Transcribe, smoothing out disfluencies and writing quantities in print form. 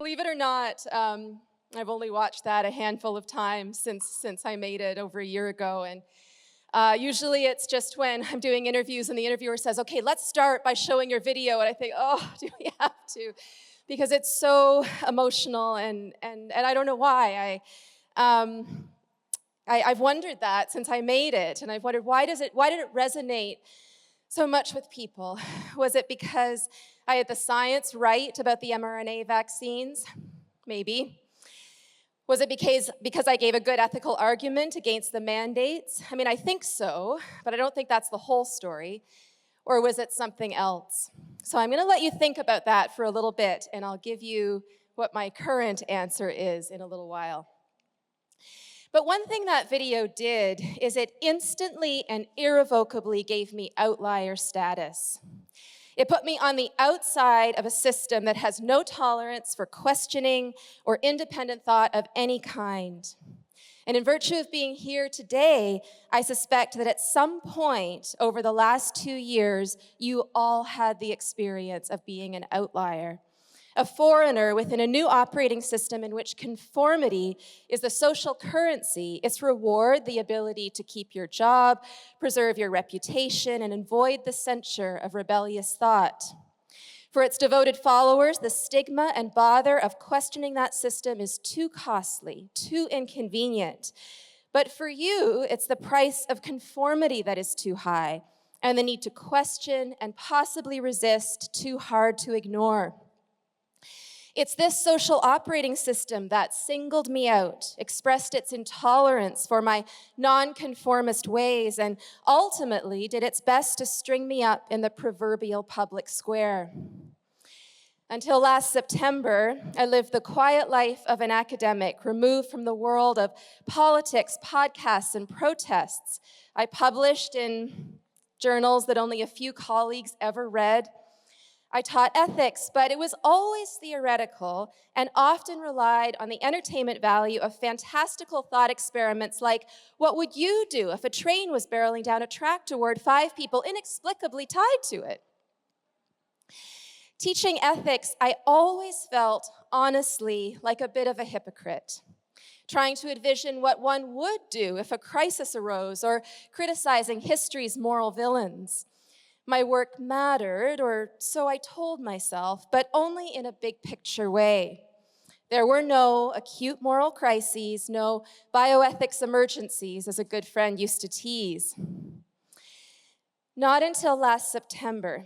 Believe it or not, I've only watched that a handful of times since I made it over a year ago. And usually it's just when I'm doing interviews and the interviewer says, okay, let's start by showing your video. And I think, oh, do we have to? Because it's so emotional and I don't know why. I've wondered that since I made it. And I've wondered, why did it resonate so much with people? Was it because I had the science right about the mRNA vaccines? Maybe. Was it because I gave a good ethical argument against the mandates? I mean, I think so, but I don't think that's the whole story. Or was it something else? So I'm going to let you think about that for a little bit, and I'll give you what my current answer is in a little while. But one thing that video did is it instantly and irrevocably gave me outlier status. It put me on the outside of a system that has no tolerance for questioning or independent thought of any kind. And in virtue of being here today, I suspect that at some point over the last 2 years, you all had the experience of being an outlier, a foreigner within a new operating system in which conformity is the social currency, its reward, the ability to keep your job, preserve your reputation, and avoid the censure of rebellious thought. For its devoted followers, the stigma and bother of questioning that system is too costly, too inconvenient. But for you, it's the price of conformity that is too high, and the need to question and possibly resist too hard to ignore. It's this social operating system that singled me out, expressed its intolerance for my nonconformist ways, and ultimately did its best to string me up in the proverbial public square. Until last September, I lived the quiet life of an academic, removed from the world of politics, podcasts, and protests. I published in journals that only a few colleagues ever read. I taught ethics, but it was always theoretical and often relied on the entertainment value of fantastical thought experiments like, what would you do if a train was barreling down a track toward 5 people inexplicably tied to it? Teaching ethics, I always felt, honestly, like a bit of a hypocrite, trying to envision what one would do if a crisis arose or criticizing history's moral villains. My work mattered, or so I told myself, but only in a big picture way. There were no acute moral crises, no bioethics emergencies, as a good friend used to tease. Not until last September